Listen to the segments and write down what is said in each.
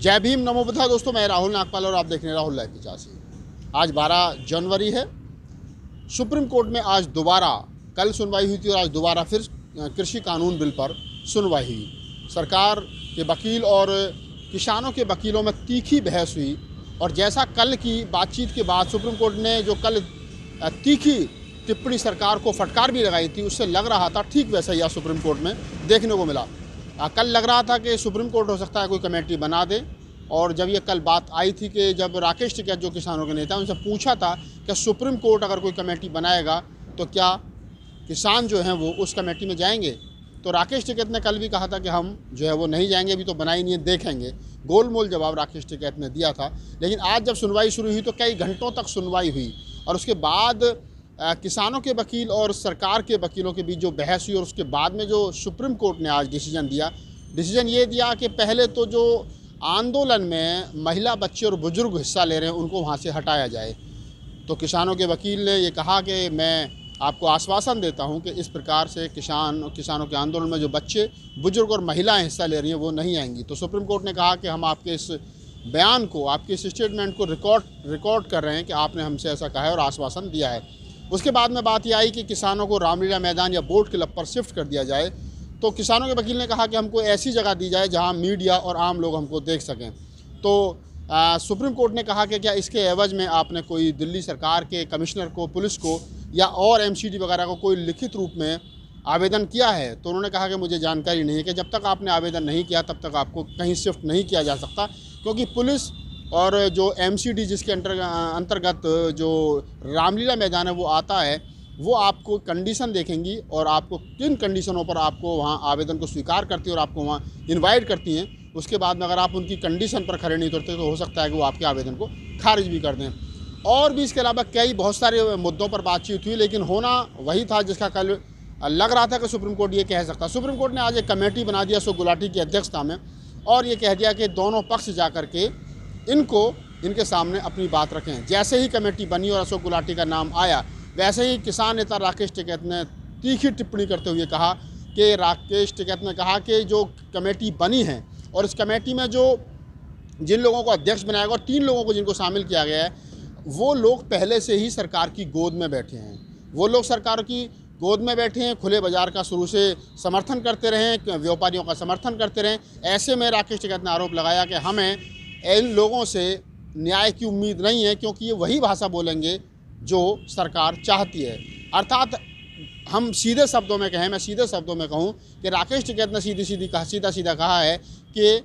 जय भीम, नमो बुद्धा। दोस्तों, मैं राहुल नागपाल और आप देख रहे हैं राहुल लाइव 85। आज 12 जनवरी है। सुप्रीम कोर्ट में आज दोबारा, कल सुनवाई हुई थी और आज दोबारा फिर कृषि कानून बिल पर सुनवाई हुई। सरकार के वकील और किसानों के वकीलों में तीखी बहस हुई और जैसा कल की बातचीत के बाद सुप्रीम कोर्ट ने जो कल तीखी टिप्पणी सरकार को फटकार भी लगाई थी, उससे लग रहा था ठीक वैसा ही आज सुप्रीम कोर्ट में देखने को मिला। कल लग रहा था कि सुप्रीम कोर्ट हो सकता है कोई कमेटी बना दे। और जब ये कल बात आई थी कि जब राकेश टिकैत जो किसानों के नेता, उनसे पूछा था कि सुप्रीम कोर्ट अगर कोई कमेटी बनाएगा तो क्या किसान जो हैं वो उस कमेटी में जाएंगे, तो राकेश टिकैत ने कल भी कहा था कि हम जो है वो नहीं जाएंगे, अभी तो बनाई नहीं है, देखेंगे। गोलमोल जवाब राकेश टिकैत ने दिया था। लेकिन आज जब सुनवाई शुरू हुई तो कई घंटों तक सुनवाई हुई और उसके बाद किसानों के वकील और सरकार के वकीलों के बीच जो बहस हुई और उसके बाद में जो सुप्रीम कोर्ट ने आज डिसीजन ये दिया कि पहले तो जो आंदोलन में महिला, बच्चे और बुजुर्ग हिस्सा ले रहे हैं उनको वहाँ से हटाया जाए। तो किसानों के वकील ने ये कहा कि मैं आपको आश्वासन देता हूँ कि इस प्रकार से किसानों के आंदोलन में जो बच्चे, बुजुर्ग और महिलाएं हिस्सा ले रही हैं वो नहीं आएंगी। तो सुप्रीम कोर्ट ने कहा कि हम आपके इस बयान को, आपके इस स्टेटमेंट को रिकॉर्ड कर रहे हैं कि आपने हमसे ऐसा कहा है और आश्वासन दिया है। उसके बाद में बात यह आई कि किसानों को रामलीला मैदान या बोट क्लब पर शिफ्ट कर दिया जाए। तो किसानों के वकील ने कहा कि हमको ऐसी जगह दी जाए जहां मीडिया और आम लोग हमको देख सकें। तो सुप्रीम कोर्ट ने कहा कि क्या इसके एवज में आपने कोई दिल्ली सरकार के कमिश्नर को, पुलिस को या और एमसीडी वगैरह को कोई लिखित रूप में आवेदन किया है। तो उन्होंने कहा कि मुझे जानकारी नहीं है कि जब तक आपने आवेदन नहीं किया तब तक आपको कहीं शिफ्ट नहीं किया जा सकता, क्योंकि पुलिस और जो एमसीडी जिसके अंतर्गत जो रामलीला मैदान है वो आता है, वो आपको कंडीशन देखेंगी और आपको किन कंडीशनों पर आपको वहाँ आवेदन को स्वीकार करती है और आपको वहाँ इनवाइट करती हैं। उसके बाद में अगर आप उनकी कंडीशन पर खड़े नहीं उतरते तो हो सकता है कि वो आपके आवेदन को खारिज भी कर दें। और भी इसके अलावा कई बहुत सारे मुद्दों पर बातचीत हुई, लेकिन होना वही था जिसका कल लग रहा था कि सुप्रीम कोर्ट ये कह सकता। सुप्रीम कोर्ट ने आज एक कमेटी बना दिया अशोक गुलाटी की अध्यक्षता में और ये कह दिया कि दोनों पक्ष जा कर के इनके सामने अपनी बात रखें। जैसे ही कमेटी बनी और अशोक गुलाटी का नाम आया, वैसे ही किसान नेता राकेश टिकैत ने तीखी टिप्पणी करते हुए कहा कि राकेश टिकैत ने कहा कि जो कमेटी बनी है और इस कमेटी में जिन लोगों को अध्यक्ष बनाया गया और 3 लोगों को जिनको शामिल किया गया है, वो लोग पहले से ही सरकार की गोद में बैठे हैं। वो लोग सरकार की गोद में बैठे हैं, खुले बाजार का शुरू से समर्थन करते रहे, व्यापारियों का समर्थन करते रहे। ऐसे में राकेश टिकैत ने आरोप लगाया कि हमें इन लोगों से न्याय की उम्मीद नहीं है, क्योंकि ये वही भाषा बोलेंगे जो सरकार चाहती है। अर्थात हम सीधे शब्दों में कहें, मैं सीधे शब्दों में कहूं कि राकेश टिकैत ने सीधा कहा है कि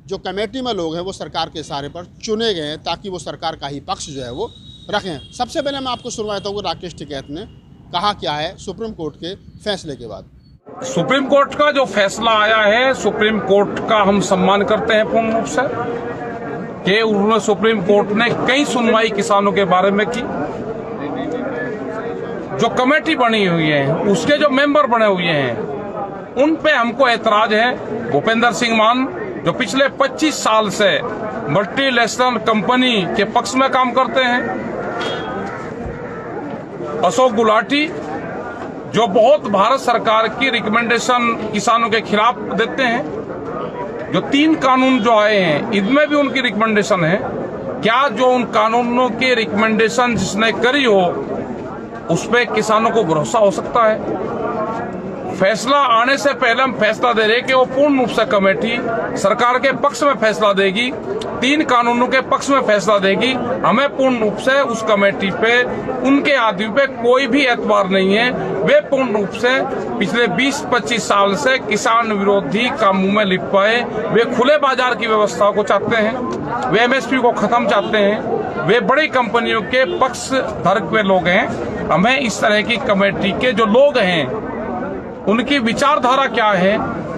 जो कमेटी में लोग हैं वो सरकार के इशारे पर चुने गए हैं ताकि वो सरकार का ही पक्ष जो है वो रखें। सबसे पहले मैं आपको सुनवाता हूँ कि राकेश टिकैत ने कहा क्या है सुप्रीम कोर्ट के फैसले के बाद। सुप्रीम कोर्ट का जो फैसला आया है, सुप्रीम कोर्ट का हम सम्मान करते हैं पूर्ण रूप से कि उन्होंने, सुप्रीम कोर्ट ने कई सुनवाई किसानों के बारे में की। जो कमेटी बनी हुई है उसके जो मेंबर बने हुए हैं उन पे हमको ऐतराज है। भूपेंद्र सिंह मान जो पिछले 25 साल से मल्टीनेशनल कंपनी के पक्ष में काम करते हैं, अशोक गुलाटी जो बहुत भारत सरकार की रिकमेंडेशन किसानों के खिलाफ देते हैं, जो 3 कानून जो आए हैं इनमें भी उनकी रिकमेंडेशन है। क्या जो उन कानूनों की रिकमेंडेशन जिसने करी हो उस पे किसानों को भरोसा हो सकता है? फैसला आने से पहले हम फैसला दे रहे कि वो पूर्ण रूप से कमेटी सरकार के पक्ष में फैसला देगी, 3 कानूनों के पक्ष में फैसला देगी। हमें पूर्ण रूप से उस कमेटी पे, उनके आदमी पे कोई भी एतबार नहीं है। वे पूर्ण रूप से पिछले 20-25 साल से किसान विरोधी कामों में लिप्त, वे खुले बाजार की व्यवस्था को चाहते हैं, वे एमएसपी को खत्म चाहते हैं, वे बड़ी कंपनियों के पक्ष धर्क में लोग हैं। हमें इस तरह की कमेटी के जो लोग हैं उनकी विचारधारा क्या है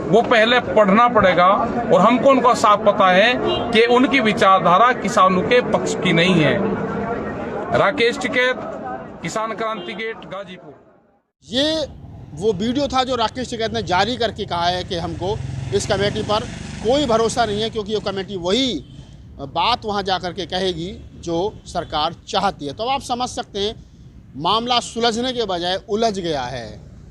वो पहले पढ़ना पड़ेगा और हमको उनका साफ पता है कि उनकी विचारधारा किसानों के पक्ष की नहीं है। राकेश टिकैत, किसान क्रांति गेट, गाजीपुर। ये वो वीडियो था जो राकेश टिकैत ने जारी करके कहा है कि हमको इस कमेटी पर कोई भरोसा नहीं है, क्योंकि ये कमेटी वही बात वहाँ जा कर के कहेगी जो सरकार चाहती है। तो आप समझ सकते हैं मामला सुलझने के बजाय उलझ गया है।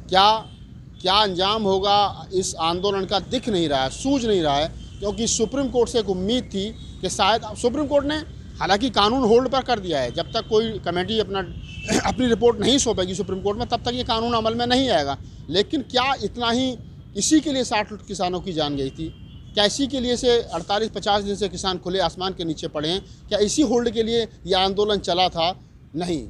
क्या अंजाम होगा इस आंदोलन का दिख नहीं रहा है, सूझ नहीं रहा है, क्योंकि सुप्रीम कोर्ट से एक उम्मीद थी कि शायद सुप्रीम कोर्ट ने हालांकि कानून होल्ड पर कर दिया है, जब तक कोई कमेटी अपनी रिपोर्ट नहीं सौंपेगी सुप्रीम कोर्ट में तब तक ये कानून अमल में नहीं आएगा। लेकिन क्या इतना ही इसी के लिए 60 किसानों की जान गई थी? क्या इसी के लिए से 48-50 दिन से किसान खुले आसमान के नीचे पड़े हैं? क्या इसी होल्ड के लिए ये आंदोलन चला था? नहीं,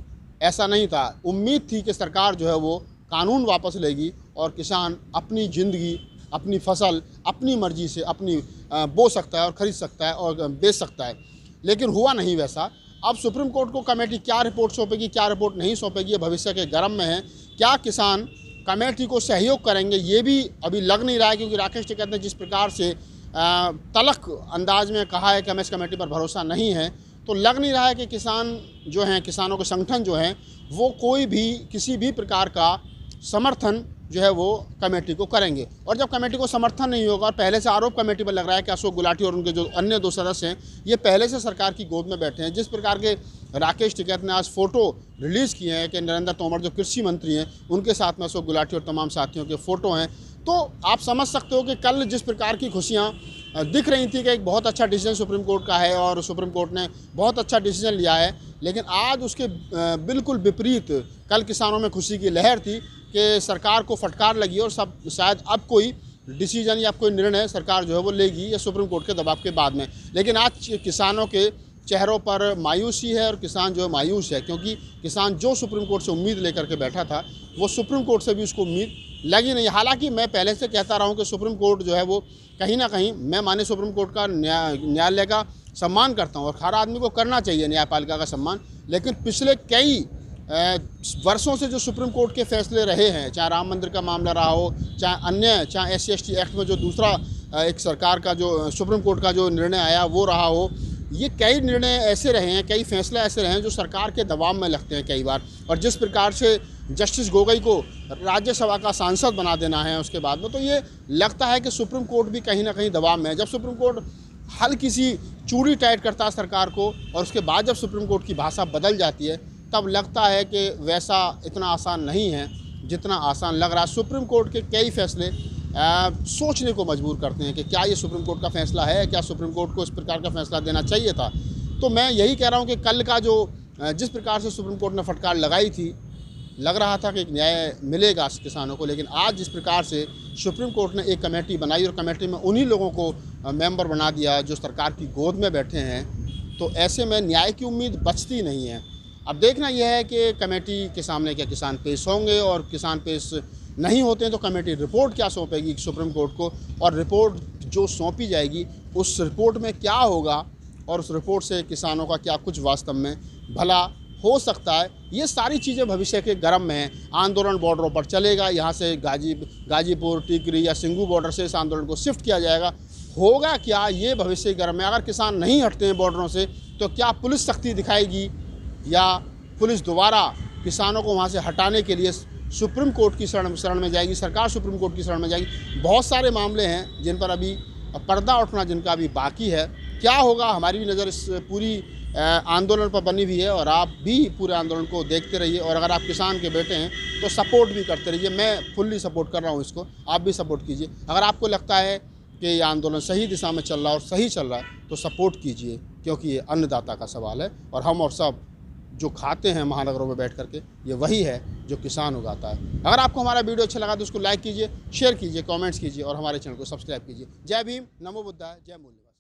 ऐसा नहीं था। उम्मीद थी कि सरकार जो है वो कानून वापस लेगी और किसान अपनी ज़िंदगी, अपनी फसल अपनी मर्जी से अपनी बो सकता है और ख़रीद सकता है और बेच सकता है। लेकिन हुआ नहीं वैसा। अब सुप्रीम कोर्ट को कमेटी क्या रिपोर्ट सौंपेगी, क्या रिपोर्ट नहीं सौंपेगी, ये भविष्य के गर्म में है। क्या किसान कमेटी को सहयोग करेंगे, ये भी अभी लग नहीं रहा है, क्योंकि राकेश टिकैत ने जिस प्रकार से तलख अंदाज में कहा है कि हमें इस कमेटी पर भरोसा नहीं है, तो लग नहीं रहा है कि किसान जो हैं, किसानों के संगठन जो हैं, वो कोई भी किसी भी प्रकार का समर्थन जो है वो कमेटी को करेंगे। और जब कमेटी को समर्थन नहीं होगा, और पहले से आरोप कमेटी पर लग रहा है कि अशोक गुलाटी और उनके जो अन्य 2 सदस्य हैं ये पहले से सरकार की गोद में बैठे हैं। जिस प्रकार के राकेश टिकैत ने आज फ़ोटो रिलीज़ किए हैं कि नरेंद्र तोमर जो कृषि मंत्री हैं उनके साथ में अशोक गुलाटी और तमाम साथियों के फ़ोटो हैं, तो आप समझ सकते हो कि कल जिस प्रकार की खुशियाँ दिख रही थी कि एक बहुत अच्छा डिसीजन सुप्रीम कोर्ट का है और सुप्रीम कोर्ट ने बहुत अच्छा डिसीजन लिया है, लेकिन आज उसके बिल्कुल विपरीत कल किसानों में खुशी की लहर थी कि सरकार को फटकार लगी और सब शायद अब कोई डिसीजन या कोई निर्णय सरकार जो है वो लेगी या सुप्रीम कोर्ट के दबाव के बाद में। लेकिन आज किसानों के चेहरों पर मायूसी है और किसान जो है मायूस है, क्योंकि किसान जो सुप्रीम कोर्ट से उम्मीद लेकर के बैठा था वो सुप्रीम कोर्ट से भी उसको उम्मीद लगी नहीं। हालांकि मैं पहले से कहता रहा हूँ कि सुप्रीम कोर्ट जो है वो कहीं ना कहीं, मैं माने सुप्रीम कोर्ट का न्यायालय का सम्मान करता हूँ और हर आदमी को करना चाहिए न्यायपालिका का सम्मान, लेकिन पिछले कई वर्षों से जो सुप्रीम कोर्ट के फैसले रहे हैं, चाहे राम मंदिर का मामला रहा हो, चाहे SC/ST एक्ट में जो दूसरा एक सरकार का जो सुप्रीम कोर्ट का जो निर्णय आया वो रहा हो, ये कई निर्णय ऐसे रहे हैं, कई फैसले ऐसे रहे हैं जो सरकार के दबाव में लगते हैं कई बार। और जिस प्रकार से जस्टिस गोगोई को राज्यसभा का सांसद बना देना है उसके बाद में, तो ये लगता है कि सुप्रीम कोर्ट भी कहीं ना कहीं दबाव में है। जब सुप्रीम कोर्ट हल्की सी चूड़ी टाइट करता है सरकार को और उसके बाद जब सुप्रीम कोर्ट की भाषा बदल जाती है, तब लगता है कि वैसा इतना आसान नहीं है जितना आसान लग रहा है। सुप्रीम कोर्ट के कई फैसले सोचने को मजबूर करते हैं कि क्या ये सुप्रीम कोर्ट का फैसला है, क्या सुप्रीम कोर्ट को इस प्रकार का फैसला देना चाहिए था। तो मैं यही कह रहा हूँ कि कल का जो जिस प्रकार से सुप्रीम कोर्ट ने फटकार लगाई थी, लग रहा था कि एक न्याय मिलेगा किसानों को, लेकिन आज जिस प्रकार से सुप्रीम कोर्ट ने एक कमेटी बनाई और कमेटी में उन्हीं लोगों को मेंबर बना दिया जो सरकार की गोद में बैठे हैं, तो ऐसे में न्याय की उम्मीद बचती नहीं है। अब देखना यह है कि कमेटी के सामने क्या किसान पेश होंगे, और किसान पेश नहीं होते हैं तो कमेटी रिपोर्ट क्या सौंपेगी सुप्रीम कोर्ट को, और रिपोर्ट जो सौंपी जाएगी उस रिपोर्ट में क्या होगा और उस रिपोर्ट से किसानों का क्या कुछ वास्तव में भला हो सकता है। ये सारी चीज़ें भविष्य के गर्म में हैं। आंदोलन बॉर्डरों पर चलेगा, यहाँ से गाजीपुर, टिकरी या सिंगू बॉर्डर से इस आंदोलन को शिफ्ट किया जाएगा। होगा क्या, ये भविष्य के गर्म में। अगर किसान नहीं हटते हैं बॉर्डरों से तो क्या पुलिस सख्ती दिखाएगी या पुलिस दोबारा किसानों को वहाँ से हटाने के लिए सुप्रीम कोर्ट की शरण में जाएगी, सरकार सुप्रीम कोर्ट की शरण में जाएगी। बहुत सारे मामले हैं जिन पर अभी पर्दा उठना जिनका अभी बाकी है। क्या होगा, हमारी भी नज़र इस पूरी आंदोलन पर बनी हुई है और आप भी पूरे आंदोलन को देखते रहिए। और अगर आप किसान के बेटे हैं तो सपोर्ट भी करते रहिए। मैं फुल्ली सपोर्ट कर रहा हूँ इसको, आप भी सपोर्ट कीजिए। अगर आपको लगता है कि ये आंदोलन सही दिशा में चल रहा है और सही चल रहा है तो सपोर्ट कीजिए, क्योंकि ये अन्नदाता का सवाल है और हम और सब जो खाते हैं महानगरों में बैठ करके, ये वही है जो किसान उगाता है। अगर आपको हमारा वीडियो अच्छा लगा तो उसको लाइक कीजिए, शेयर कीजिए, कमेंट्स कीजिए और हमारे चैनल को सब्सक्राइब कीजिए। जय भीम, नमो बुद्धाय, जय मूल्यवान।